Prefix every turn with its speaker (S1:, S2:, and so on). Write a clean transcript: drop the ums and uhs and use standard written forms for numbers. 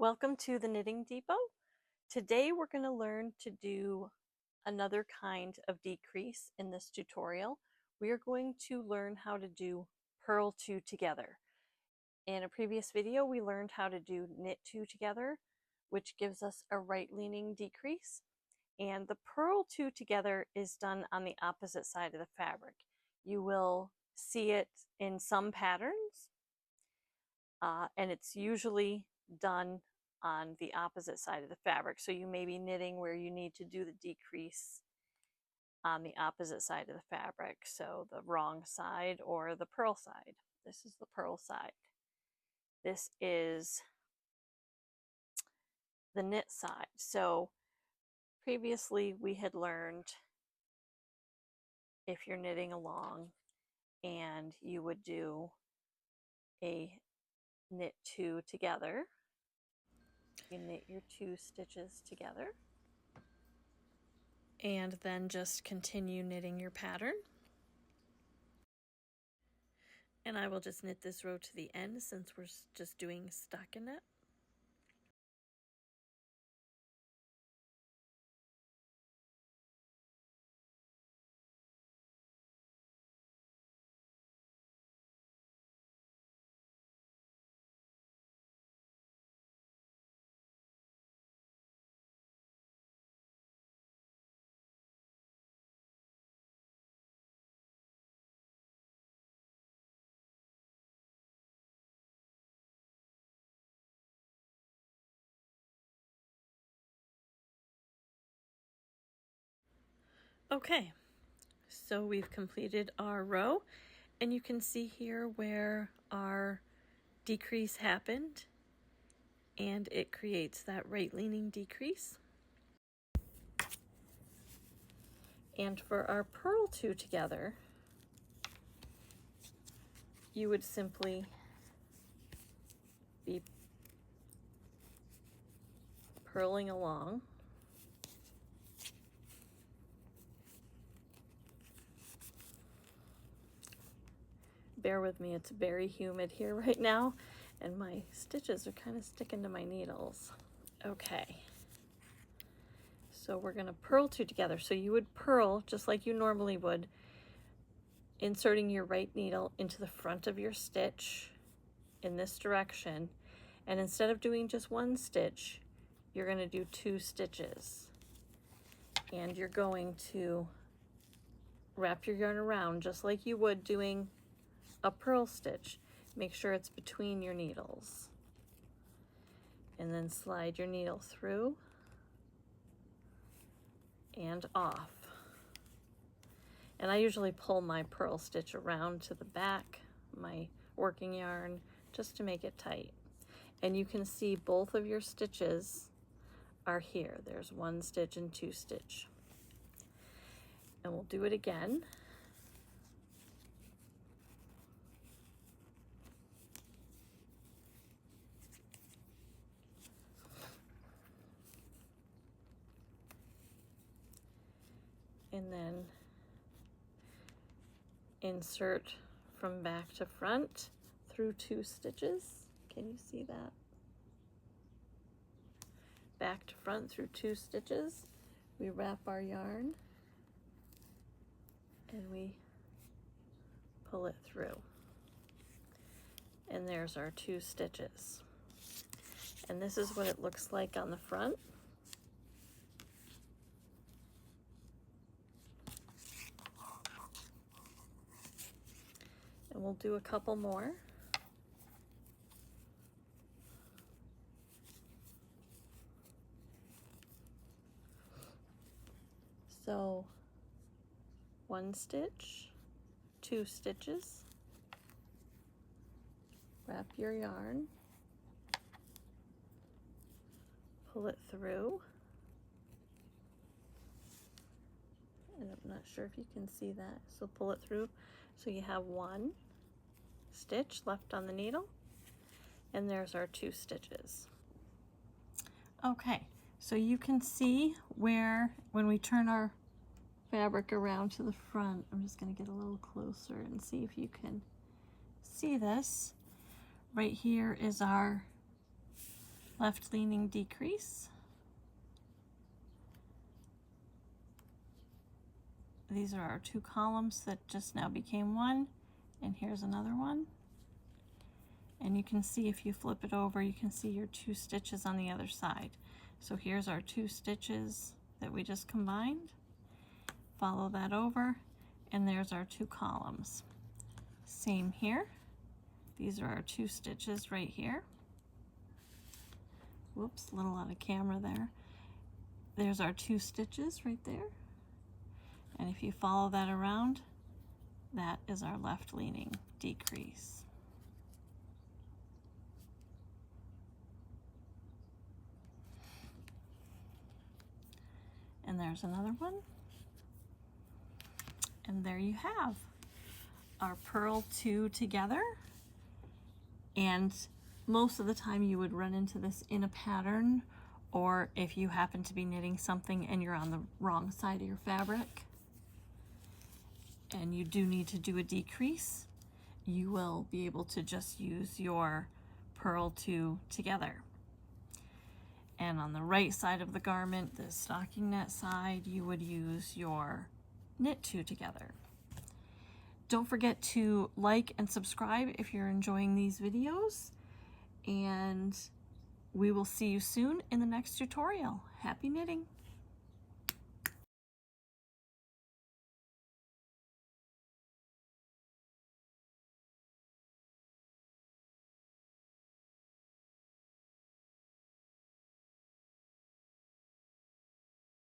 S1: Welcome to the Knitting Depot. Today we're going to learn to do another kind of decrease in this tutorial. We are going to learn how to do purl two together. In a previous video we learned how to do knit two together, which gives us a right leaning decrease, and the purl two together is done on the opposite side of the fabric. You will see it in some patterns, and it's usually done on the opposite side of the fabric. So you may be knitting where you need to do the decrease on the opposite side of the fabric, so the wrong side or the purl side. This is the purl side. This is the knit side. So previously we had learned, if you're knitting along and you would do a knit two together, you knit your two stitches together and then just continue knitting your pattern. And I will just knit this row to the end since we're just doing stockinette. Okay, so we've completed our row, and you can see here where our decrease happened, and it creates that right leaning decrease. And for our purl two together, you would simply be purling along. Bear with me, it's very humid here right now, and my stitches are kind of sticking to my needles. Okay, so we're going to purl two together. So you would purl just like you normally would, inserting your right needle into the front of your stitch in this direction, and instead of doing just one stitch, you're going to do two stitches, and you're going to wrap your yarn around just like you would doing a purl stitch. Make sure it's between your needles, and then slide your needle through and off. And I usually pull my purl stitch around to the back, my working yarn, just to make it tight. And you can see both of your stitches are here. There's one stitch and two stitch. And we'll do it again. And then insert from back to front through two stitches. Can you see that? Back to front through two stitches. We wrap our yarn and we pull it through. And there's our two stitches. And this is what it looks like on the front. And we'll do a couple more. So one stitch, two stitches, wrap your yarn, pull it through, and I'm not sure if you can see that, so pull it through so you have one stitch left on the needle, and there's our two stitches. Okay, so you can see where when we turn our fabric around to the front, I'm just going to get a little closer and see if you can see this. Right here is our left leaning decrease. These are our two columns that just now became one, and here's another one. And you can see, if you flip it over, you can see your two stitches on the other side. So here's our two stitches that we just combined. Follow that over, and there's our two columns. Same here. These are our two stitches right here. Whoops, a little out of camera there. There's our two stitches right there. And if you follow that around, that is our left leaning decrease. And there's another one. And there you have our purl two together. And most of the time you would run into this in a pattern, or if you happen to be knitting something and you're on the wrong side of your fabric and you do need to do a decrease, you will be able to just use your purl two together. And on the right side of the garment, the stocking net side, you would use your knit two together. Don't forget to like and subscribe if you're enjoying these videos, and we will see you soon in the next tutorial. Happy knitting!